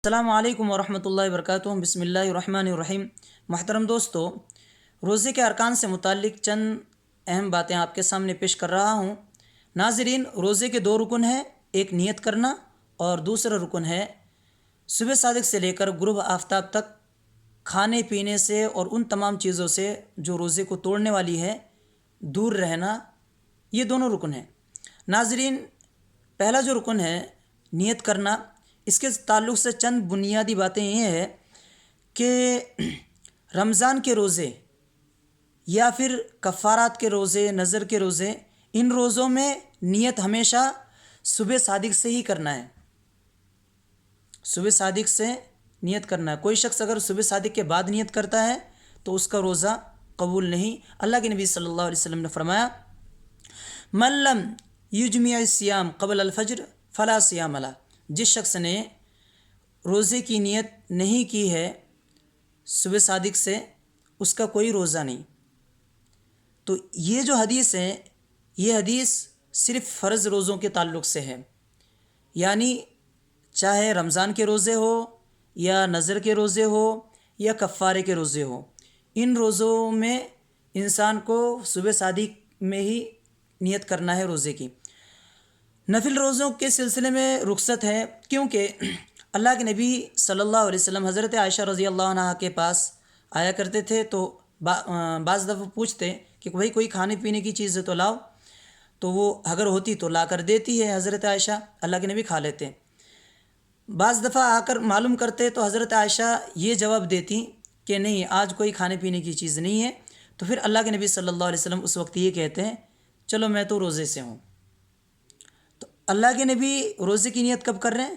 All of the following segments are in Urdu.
السلام علیکم ورحمۃ اللہ وبرکاتہ۔ بسم اللہ الرحمن الرحیم۔ محترم دوستو، روزے کے ارکان سے متعلق چند اہم باتیں آپ کے سامنے پیش کر رہا ہوں۔ ناظرین، روزے کے دو رکن ہیں، ایک نیت کرنا اور دوسرا رکن ہے صبح صادق سے لے کر غروب آفتاب تک کھانے پینے سے اور ان تمام چیزوں سے جو روزے کو توڑنے والی ہے دور رہنا۔ یہ دونوں رکن ہیں۔ ناظرین، پہلا جو رکن ہے نیت کرنا، اس کے تعلق سے چند بنیادی باتیں یہ ہے کہ رمضان کے روزے یا پھر کفارات کے روزے، نذر کے روزے، ان روزوں میں نیت ہمیشہ صبح صادق سے ہی کرنا ہے۔ صبح صادق سے نیت کرنا ہے۔ کوئی شخص اگر صبح صادق کے بعد نیت کرتا ہے تو اس کا روزہ قبول نہیں۔ اللہ کے نبی صلی اللہ علیہ وسلم نے فرمایا، من لم یجمع الصیام قبل الفجر فلا صیام لہ۔ جس شخص نے روزے کی نیت نہیں کی ہے صبح صادق سے، اس کا کوئی روزہ نہیں۔ تو یہ جو حدیث ہے، یہ حدیث صرف فرض روزوں کے تعلق سے ہے، یعنی چاہے رمضان کے روزے ہو یا نذر کے روزے ہو یا کفارے کے روزے ہو، ان روزوں میں انسان کو صبح صادق میں ہی نیت کرنا ہے روزے کی۔ نفل روزوں کے سلسلے میں رخصت ہے، کیونکہ اللہ کے نبی صلی اللہ علیہ وسلم حضرت عائشہ رضی اللہ عنہ کے پاس آیا کرتے تھے تو بعض دفعہ پوچھتے کہ بھائی کوئی کھانے پینے کی چیز ہے تو لاؤ، تو وہ اگر ہوتی تو لا کر دیتی ہے حضرت عائشہ، اللہ کے نبی کھا لیتے۔ بعض دفعہ آ کر معلوم کرتے تو حضرت عائشہ یہ جواب دیتی کہ نہیں، آج کوئی کھانے پینے کی چیز نہیں ہے، تو پھر اللہ کے نبی صلی اللہ علیہ وسلم اس وقت یہ کہتے ہیں، چلو میں تو روزے سے ہوں۔ تو اللہ کے نبی روزے کی نیت کب کر رہے ہیں؟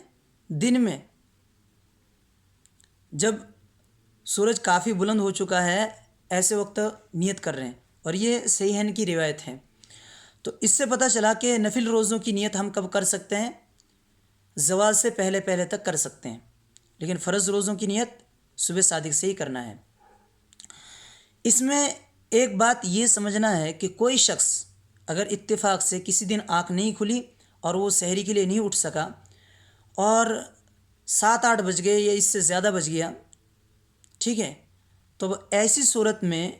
دن میں، جب سورج کافی بلند ہو چکا ہے، ایسے وقت نیت کر رہے ہیں، اور یہ صحیحین کی روایت ہے۔ تو اس سے پتہ چلا کہ نفل روزوں کی نیت ہم کب کر سکتے ہیں؟ زوال سے پہلے پہلے تک کر سکتے ہیں، لیکن فرض روزوں کی نیت صبح صادق سے ہی کرنا ہے۔ اس میں ایک بات یہ سمجھنا ہے کہ کوئی شخص اگر اتفاق سے کسی دن آنکھ نہیں کھلی اور وہ سحری کے لیے نہیں اٹھ سکا اور 7-8 بج گئے یا اس سے زیادہ بج گیا، ٹھیک ہے، تو ایسی صورت میں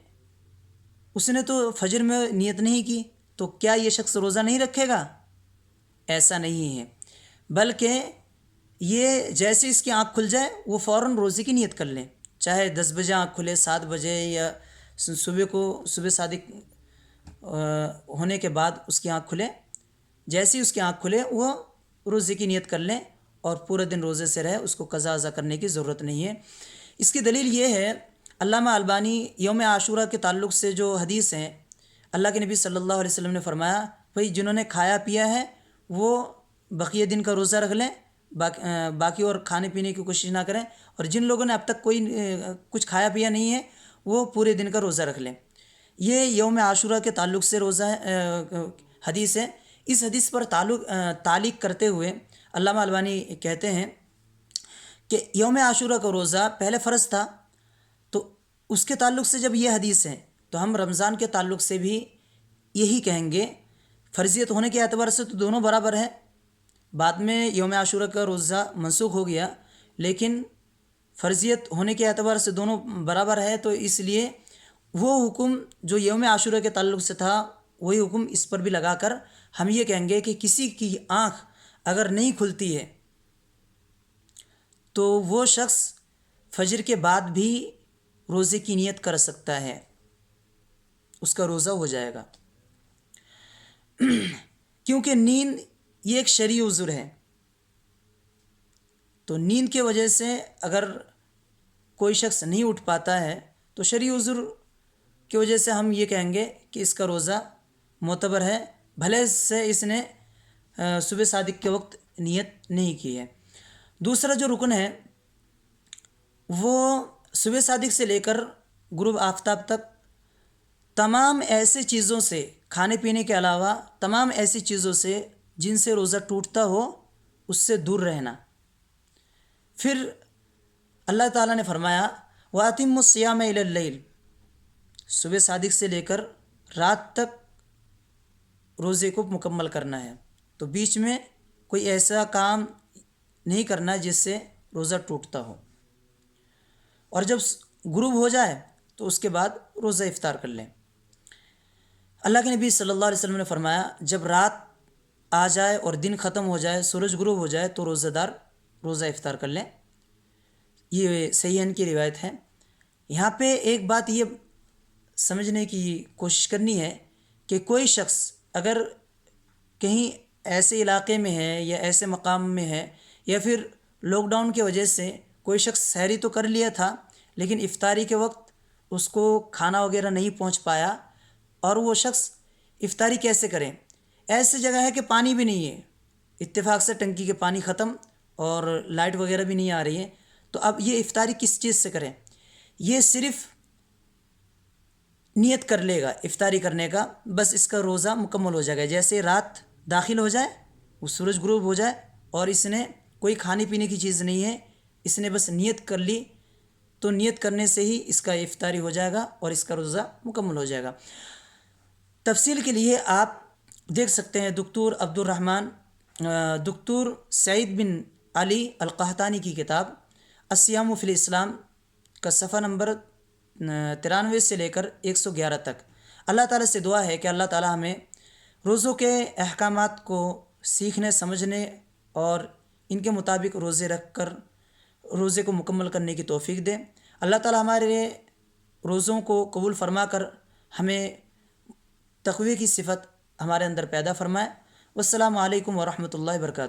اس نے تو فجر میں نیت نہیں کی، تو کیا یہ شخص روزہ نہیں رکھے گا؟ ایسا نہیں ہے، بلکہ یہ جیسے اس کی آنکھ کھل جائے وہ فوراً روزے کی نیت کر لیں، چاہے 10 بجے آنکھ کھلے، 7 بجے، یا صبح صادق ہونے کے بعد اس کی آنکھ کھلے، جیسے اس کی آنکھ کھلے وہ روزے کی نیت کر لیں اور پورے دن روزے سے رہے، اس کو قضا ازا کرنے کی ضرورت نہیں ہے۔ اس کی دلیل یہ ہے، علامہ البانی یوم عاشورہ کے تعلق سے جو حدیث ہیں، اللہ کے نبی صلی اللہ علیہ وسلم نے فرمایا، بھئی جنہوں نے کھایا پیا ہے وہ بقیہ دن کا روزہ رکھ لیں، باقی اور کھانے پینے کی کوشش نہ کریں، اور جن لوگوں نے اب تک کچھ کھایا پیا نہیں ہے وہ پورے دن کا روزہ رکھ لیں۔ یہ یوم عاشورہ کے تعلق سے روزہ حدیث ہے۔ اس حدیث پر تعلیق کرتے ہوئے علامہ البانی کہتے ہیں کہ یوم عاشورہ کا روزہ پہلے فرض تھا، تو اس کے تعلق سے جب یہ حدیث ہے تو ہم رمضان کے تعلق سے بھی یہی کہیں گے۔ فرضیت ہونے کے اعتبار سے تو دونوں برابر ہیں، بعد میں یوم عاشورہ کا روزہ منسوخ ہو گیا، لیکن فرضیت ہونے کے اعتبار سے دونوں برابر ہے، تو اس لیے وہ حکم جو یوم عاشورہ کے تعلق سے تھا وہی حکم اس پر بھی لگا کر ہم یہ کہیں گے کہ کسی کی آنکھ اگر نہیں کھلتی ہے تو وہ شخص فجر کے بعد بھی روزے کی نیت کر سکتا ہے، اس کا روزہ ہو جائے گا، کیونکہ نیند یہ ایک شرعی عذر ہے۔ تو نیند کی وجہ سے اگر کوئی شخص نہیں اٹھ پاتا ہے تو شرعی عذر کی وجہ سے ہم یہ کہیں گے کہ اس کا روزہ معتبر ہے، بھلے سے اس نے صبح صادق کے وقت نیت نہیں کی ہے۔ دوسرا جو رکن ہے وہ صبح صادق سے لے کر غروب آفتاب تک تمام ایسے چیزوں سے، کھانے پینے کے علاوہ تمام ایسی چیزوں سے جن سے روزہ ٹوٹتا ہو، اس سے دور رہنا۔ پھر اللہ تعالیٰ نے فرمایا، وَأَتِمُّوا الصِّيَامَ إِلَى اللَّيْلِ، صبح صادق سے لے کر رات تک روزے کو مکمل کرنا ہے، تو بیچ میں کوئی ایسا کام نہیں کرنا جس سے روزہ ٹوٹتا ہو، اور جب غروب ہو جائے تو اس کے بعد روزہ افطار کر لیں۔ اللہ کے نبی صلی اللہ علیہ وسلم نے فرمایا جب رات آ جائے اور دن ختم ہو جائے، سورج غروب ہو جائے تو روزہ دار روزہ افطار کر لیں۔ یہ صحیحین کی روایت ہے۔ یہاں پہ ایک بات یہ سمجھنے کی کوشش کرنی ہے کہ کوئی شخص اگر کہیں ایسے علاقے میں ہے یا ایسے مقام میں ہے، یا پھر لاک ڈاؤن کی وجہ سے کوئی شخص سحری تو کر لیا تھا لیکن افطاری کے وقت اس کو کھانا وغیرہ نہیں پہنچ پایا، اور وہ شخص افطاری کیسے کرے؟ ایسی جگہ ہے کہ پانی بھی نہیں ہے، اتفاق سے ٹنکی کے پانی ختم اور لائٹ وغیرہ بھی نہیں آ رہی ہے، تو اب یہ افطاری کس چیز سے کریں؟ یہ صرف نیت کر لے گا افطاری کرنے کا، بس اس کا روزہ مکمل ہو جائے گا۔ جیسے رات داخل ہو جائے، وہ سورج غروب ہو جائے اور اس نے کوئی کھانے پینے کی چیز نہیں ہے، اس نے بس نیت کر لی، تو نیت کرنے سے ہی اس کا افطاری ہو جائے گا اور اس کا روزہ مکمل ہو جائے گا۔ تفصیل کے لیے آپ دیکھ سکتے ہیں دکتور سعید بن علی القحطانی کی کتاب الصیام فی الاسلام کا صفحہ نمبر 93 سے لے کر 111 تک۔ اللہ تعالیٰ سے دعا ہے کہ اللہ تعالیٰ ہمیں روزوں کے احکامات کو سیکھنے، سمجھنے اور ان کے مطابق روزے رکھ کر روزے کو مکمل کرنے کی توفیق دے۔ اللہ تعالیٰ ہمارے روزوں کو قبول فرما کر ہمیں تقوی کی صفت ہمارے اندر پیدا فرمائے۔ والسلام علیکم ورحمۃ اللہ وبرکاتہ۔